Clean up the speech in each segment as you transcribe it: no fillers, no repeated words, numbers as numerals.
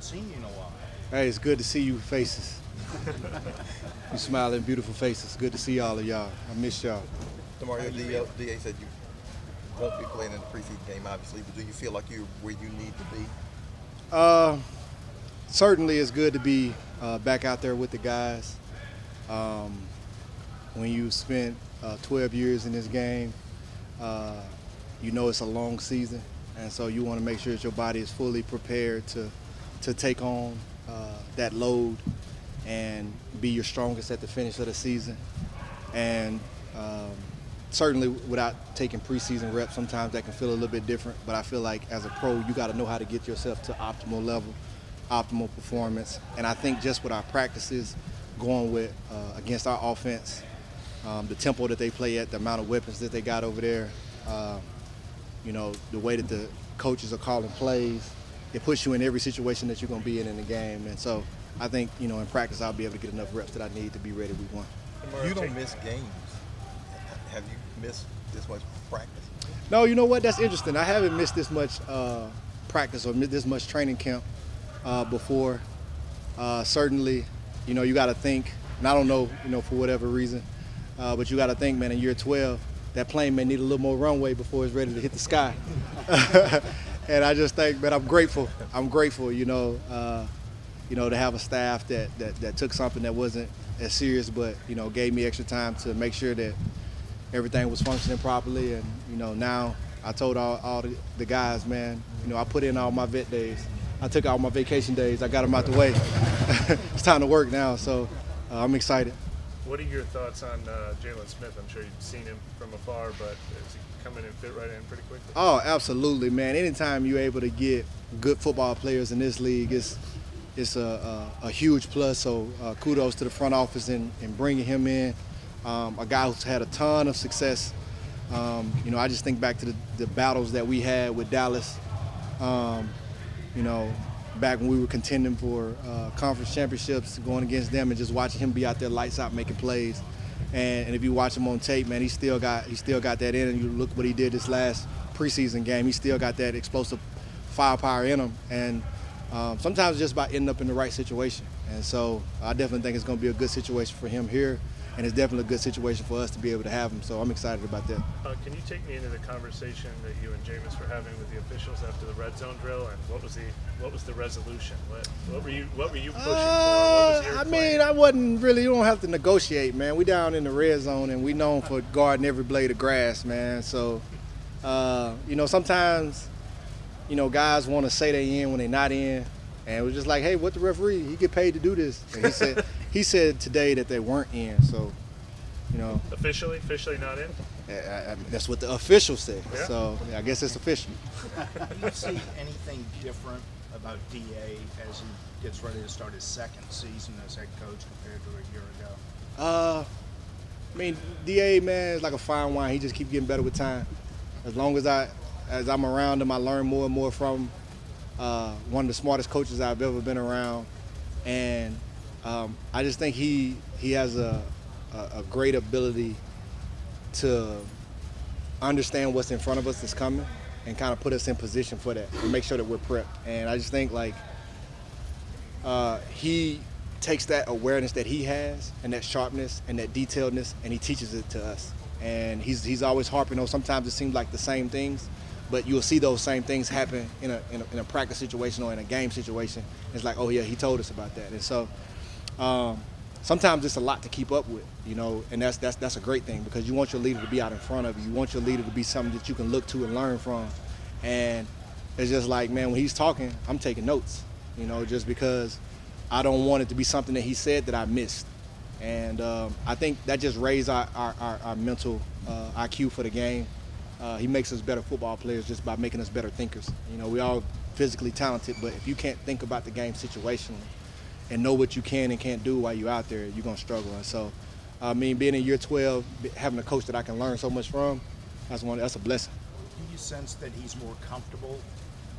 haven't seen you in a while. Hey, it's good to see you faces. You smiling, beautiful faces. Good to see all of y'all. I miss y'all. Demario, DA said you won't be playing in the preseason game, obviously, but do you feel like you're where you need to be? Certainly it's good to be back out there with the guys. When you spent 12 years in this game, you know it's a long season, and so you want to make sure that your body is fully prepared to take on that load and be your strongest at the finish of the season. And certainly without taking preseason reps, sometimes that can feel a little bit different, but I feel like as a pro, you got to know how to get yourself to optimal level, optimal performance. And I think just with our practices going with against our offense, the tempo that they play at, the amount of weapons that they got over there, you know, the way that the coaches are calling plays, it puts you in every situation that you're going to be in the game. And so I think, you know, in practice I'll be able to get enough reps that I need to be ready week one. You don't miss games. Have you missed this much practice? No, you know what? That's interesting. I haven't missed this much practice or this much training camp before. Certainly, you know, you got to think, and I don't know, you know, for whatever reason, but you got to think, man, in year 12, that plane may need a little more runway before it's ready to hit the sky. And I just think, man, I'm grateful. You know, to have a staff that took something that wasn't as serious, but, you know, gave me extra time to make sure that everything was functioning properly. And, you know, now I told all the guys, man, you know, I put in all my vet days. I took all my vacation days. I got them out the way. It's time to work now, so I'm excited. What are your thoughts on Jalen Smith? I'm sure you've seen him from afar, but is he coming and fit right in pretty quickly? Oh, absolutely, man. Anytime you're able to get good football players in this league, it's a huge plus. So kudos to the front office in bringing him in. A guy who's had a ton of success. You know, I just think back to the battles that we had with Dallas. You know, back when we were contending for conference championships, going against them and just watching him be out there lights out making plays. And if you watch him on tape, man, he still got that in. And you look what he did this last preseason game. He still got that explosive firepower in him. And sometimes it's just about ending up in the right situation. And so I definitely think it's going to be a good situation for him here. And it's definitely a good situation for us to be able to have him. So I'm excited about that. Can you take me into the conversation that you and Jameis were having with the officials after the red zone drill, and what was the resolution? What were you pushing for? What was your I plan? mean, I wasn't really. You don't have to negotiate, man. We down in the red zone, and we known for guarding every blade of grass, man. So, you know, sometimes, you know, guys want to say they in when they not in. And it was just like, hey, what the referee? He get paid to do this. And he said today that they weren't in. So, you know, officially not in. That's what the official said. Yeah. So I guess it's official. Do you see anything different about DA as he gets ready to start his second season as head coach compared to a year ago? I mean, DA, man, is like a fine wine. He just keeps getting better with time. As long as I'm around him, I learn more and more from him. One of the smartest coaches I've ever been around, and I just think he has a great ability to understand what's in front of us that's coming and kind of put us in position for that and make sure that we're prepped. And I just think, like, he takes that awareness that he has and that sharpness and that detailedness, and he teaches it to us. And he's always harping on, sometimes it seems like the same things, but you'll see those same things happen in a practice situation or in a game situation. It's like, oh yeah, he told us about that. And so sometimes it's a lot to keep up with, you know, and that's a great thing, because you want your leader to be out in front of you. You want your leader to be something that you can look to and learn from. And it's just like, man, when he's talking, I'm taking notes, you know, just because I don't want it to be something that he said that I missed. And I think that just raised our mental IQ for the game. He makes us better football players just by making us better thinkers. You know, we all physically talented, but if you can't think about the game situationally and know what you can and can't do while you're out there, you're going to struggle. And so, I mean, being in year 12, having a coach that I can learn so much from, that's a blessing. Do you sense that he's more comfortable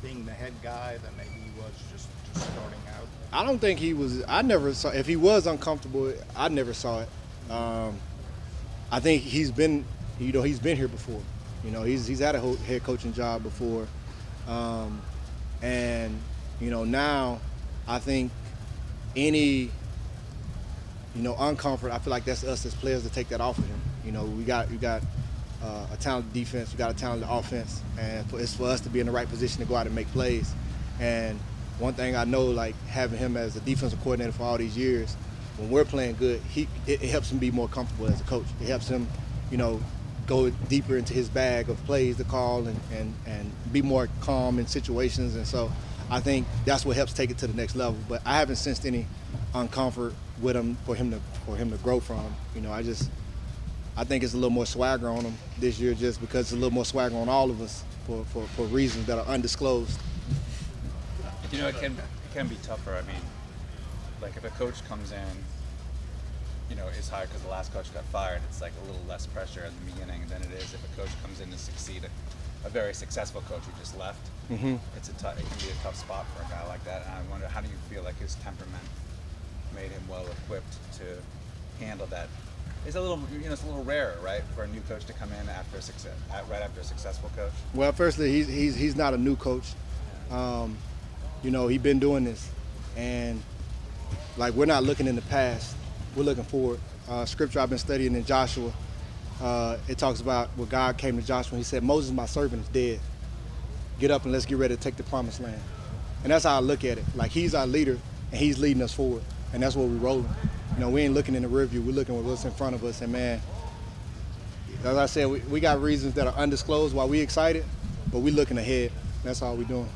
being the head guy than maybe he was just starting out? I don't think he was. I never saw. If he was uncomfortable, I never saw it. I think he's been here before. You know, he's had a head coaching job before, and you know, now I think any, uncomfort, I feel like that's us as players to take that off of him. You got a talented defense, you got a talented offense, and it's for us to be in the right position to go out and make plays. And one thing I know, like having him as a defensive coordinator for all these years, when we're playing good, it helps him be more comfortable as a coach. It helps him, go deeper into his bag of plays to call and be more calm in situations. And so I think that's what helps take it to the next level. But I haven't sensed any uncomfort with him for him to grow from. I think it's a little more swagger on him this year, just because it's a little more swagger on all of us for reasons that are undisclosed. It can be tougher. I mean, like if a coach comes in, is hired because the last coach got fired, it's like a little less pressure at the beginning than it is if a coach comes in to succeed. A very successful coach who just left, Mm-hmm. it can be a tough spot for a guy like that. And I wonder, how do you feel like his temperament made him well equipped to handle that? It's a little rarer, right, for a new coach to come in right after a successful coach. Well, firstly, he's not a new coach. He's been doing this, and like we're not looking in the past, we're looking forward. Scripture I've been studying in Joshua, it talks about where God came to Joshua and he said, "Moses, my servant, is dead. Get up and let's get ready to take the promised land." And that's how I look at it. Like he's our leader and he's leading us forward, and that's what we're rolling. We ain't looking in the rear view, we're looking at what's in front of us. And man, as I said, we got reasons that are undisclosed why we excited, but we looking ahead. That's all we're doing.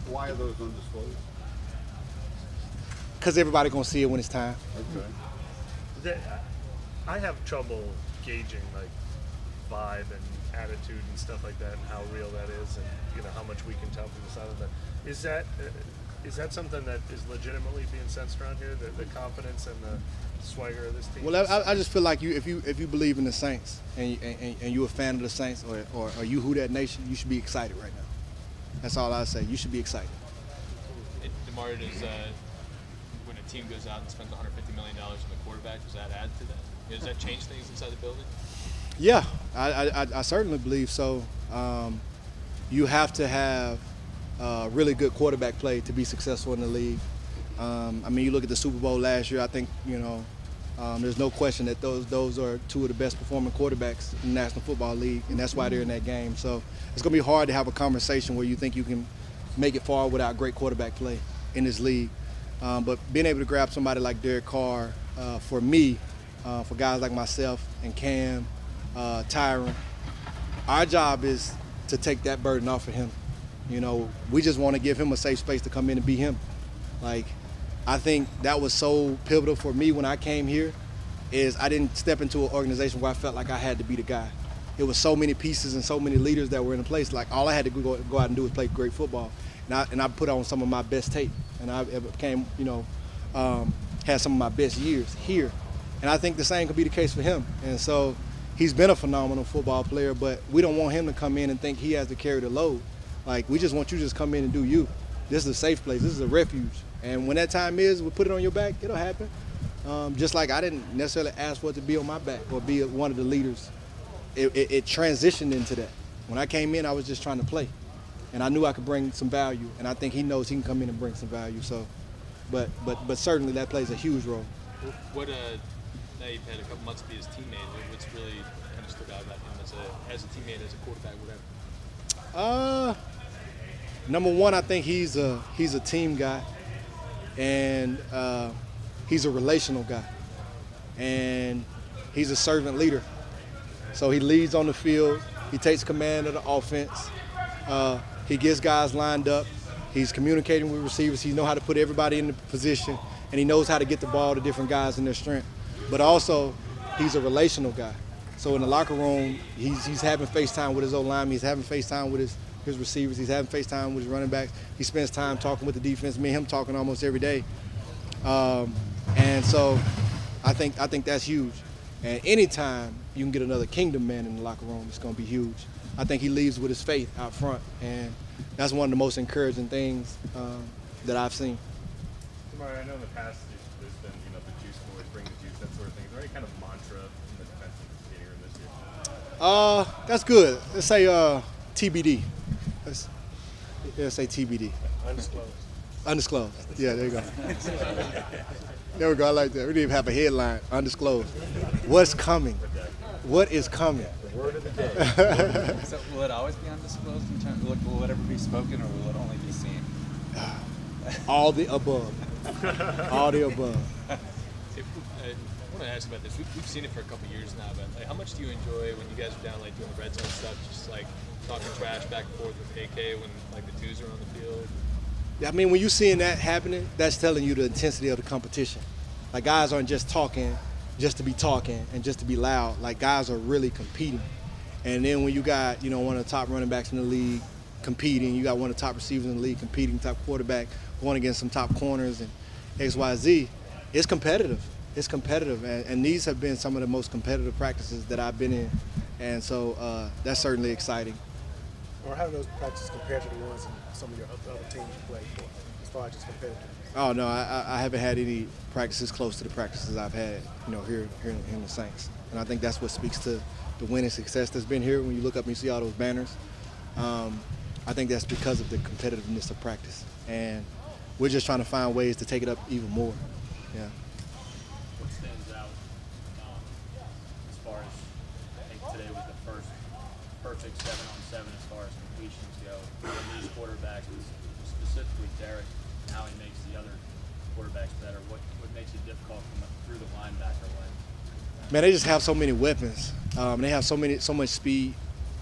Why are those undisclosed? Because everybody gonna see it when it's time. Okay. I have trouble gauging like vibe and attitude and stuff like that, and how real that is, and how much we can tell from the side of that. Is that something that is legitimately being sensed around here? The confidence and the swagger of this team. Well, I just feel like if you believe in the Saints and you're a fan of the Saints or you Who That Nation, you should be excited right now. That's all I say. You should be excited. Demario, when a team goes out and spends $150 million on the quarterback, does that add to that? Does that change things inside the building? Yeah, I certainly believe so. You have to have really good quarterback play to be successful in the league. You look at the Super Bowl last year, I think, there's no question that those are two of the best performing quarterbacks in the National Football League, and that's why they're in that game. So it's going to be hard to have a conversation where you think you can make it far without great quarterback play in this league. But being able to grab somebody like Derek Carr, for me, for guys like myself and Cam, Tyron, our job is to take that burden off of him. We just want to give him a safe space to come in and be him. Like, I think that was so pivotal for me when I came here, is I didn't step into an organization where I felt like I had to be the guy. It was so many pieces and so many leaders that were in place. Like, all I had to go out and do was play great football. And I put on some of my best tape. And I became, had some of my best years here. And I think the same could be the case for him. And so he's been a phenomenal football player, but we don't want him to come in and think he has to carry the load. Like, we just want you to just come in and do you. This is a safe place. This is a refuge. And when that time is, we put it on your back, it'll happen. Just like I didn't necessarily ask for it to be on my back or be one of the leaders. It transitioned into that. When I came in, I was just trying to play. And I knew I could bring some value. And I think he knows he can come in and bring some value. So, but certainly that plays a huge role. What now you've had a couple months to be his teammate. What's really kind of stood out about him as a teammate, as a quarterback, whatever? Number one, I think he's a team guy, and he's a relational guy, and he's a servant leader. So he leads on the field. He takes command of the offense. He gets guys lined up. He's communicating with receivers. He knows how to put everybody in the position, and he knows how to get the ball to different guys in their strength. But also, he's a relational guy. So in the locker room, he's having FaceTime with his O-line. He's having FaceTime with his receivers. He's having FaceTime with his running backs. He spends time talking with the defense. Me and him talking almost every day. And so I think that's huge. And anytime you can get another kingdom man in the locker room, it's going to be huge. I think he leaves with his faith out front, and that's one of the most encouraging things that I've seen. Demario, I know in the past there's been, the GooseSports, bring the juice, that sort of thing. Is there any kind of mantra in the defensive skating room this year? That's good. Let's say TBD. Let's say TBD. Undisclosed. Undisclosed. Yeah, there you go. There we go. I like that. We didn't even have a headline. Undisclosed. What's coming? What is coming? Word of the day. So will it always be undisclosed in terms of, will it ever be spoken or will it only be seen? All the above. All the above. I want to ask about this. We've seen it for a couple years now, but like, how much do you enjoy when you guys are down like doing the red zone stuff, just like talking trash back and forth with AK when like the twos are on the field? I mean, when you're seeing that happening, that's telling you the intensity of the competition. Like, guys aren't just talking just to be talking and just to be loud. Like, guys are really competing. And then when you got, one of the top running backs in the league competing, you got one of the top receivers in the league competing, top quarterback going against some top corners and X, Y, Z, it's competitive. It's competitive. And these have been some of the most competitive practices that I've been in. And so that's certainly exciting. Or how do those practices compare to the ones in some of your other teams you played for, as far as just competitive? Oh, no, I haven't had any practices close to the practices I've had, here in the Saints. And I think that's what speaks to the winning success that's been here. When you look up and you see all those banners, I think that's because of the competitiveness of practice. And we're just trying to find ways to take it up even more. Yeah. What stands out as far as, I think today was the first perfect 7-on-7 as far as completions go. And these quarterbacks, specifically Derek, and how he makes the other quarterbacks better. What makes it difficult through the linebacker lens? Man, they just have so many weapons. They have so much speed,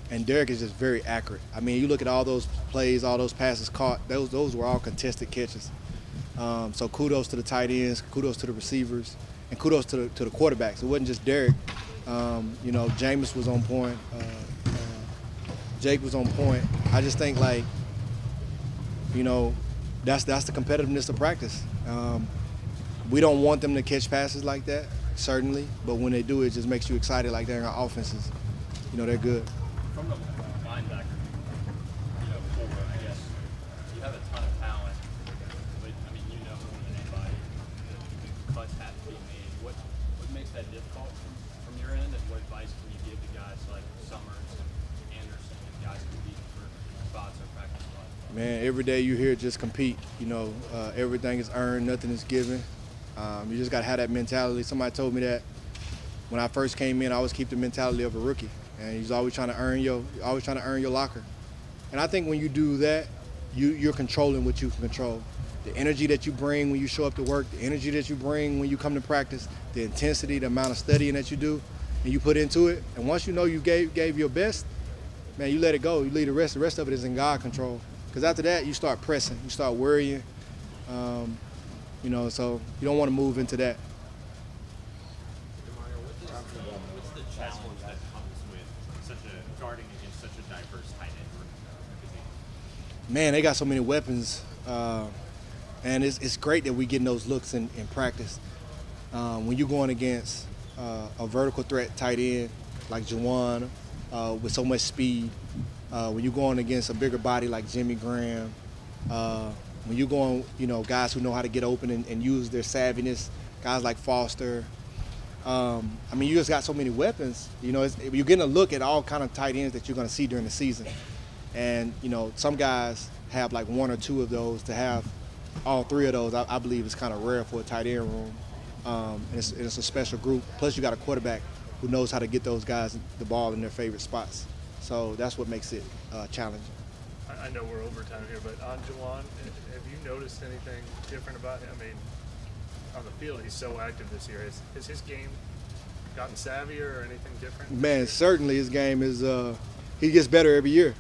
and Derek is just very accurate. I mean, you look at all those plays, all those passes caught. Those were all contested catches. So kudos to the tight ends, kudos to the receivers, and kudos to the quarterbacks. It wasn't just Derek. Jameis was on point. Jake was on point. I just think that's the competitiveness of practice. We don't want them to catch passes like that, certainly, but when they do, it just makes you excited. Like they're in our offenses, they're good. From the linebacker, forward, I guess, you have a ton of talent, but I mean, more than anybody, the cuts have to be made. What makes that difficult from your end, and what advice can you give to guys like Summers and Anderson and guys competing for spots or practice spots? Man, every day you hear just compete. Everything is earned, nothing is given. You just got to have that mentality. Somebody told me that when I first came in, I always keep the mentality of a rookie, and he's always trying to earn your locker. And I think when you do that, you're controlling what you can control. The energy that you bring when you show up to work, the energy that you bring when you come to practice, the intensity, the amount of studying that you do, and you put into it. And once you know you gave your best, man, you let it go. You leave the rest. The rest of it is in God control. Because after that, you start pressing, you start worrying. So you don't want to move into that. Demario, what's the challenge that comes with guarding against such a diverse tight end room? Man, they got so many weapons, and it's great that we getting those looks in practice. When you're going against a vertical threat tight end like Juwan with so much speed, when you're going against a bigger body like Jimmy Graham, when you're going, guys who know how to get open and use their savviness, guys like Foster. You just got so many weapons. You're getting a look at all kind of tight ends that you're going to see during the season. And, some guys have like one or two of those. To have all three of those, I believe is kind of rare for a tight end room. And it's a special group. Plus you got a quarterback who knows how to get those guys the ball in their favorite spots. So that's what makes it challenging. I know we're overtime here, but on Juwan, have you noticed anything different about him? I mean, on the field, he's so active this year. Has his game gotten savvier or anything different? Man, certainly his game is he gets better every year.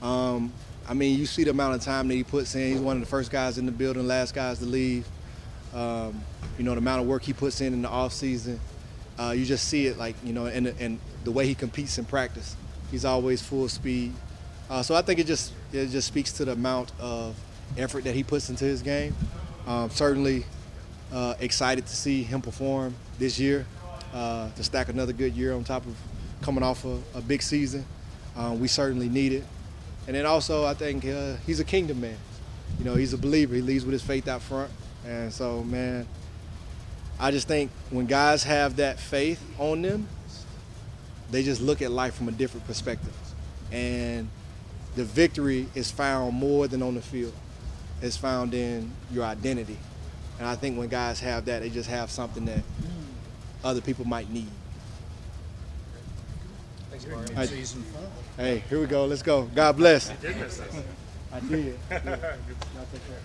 You see the amount of time that he puts in. He's one of the first guys in the building, last guys to leave. The amount of work he puts in the off season. You just see it, and the way he competes in practice. He's always full speed. So I think it just speaks to the amount of effort that he puts into his game. Certainly excited to see him perform this year, to stack another good year on top of coming off a big season. We certainly need it. And then also I think he's a kingdom man. He's a believer. He leads with his faith out front. And so, man, I just think when guys have that faith on them, they just look at life from a different perspective. And the victory is found more than on the field. is found in your identity. And I think when guys have that, they just have something that other people might need. Thanks, Mario. I- Season fun. Hey, here we go. Let's go. God bless. You did miss us. I did. Y'all take care.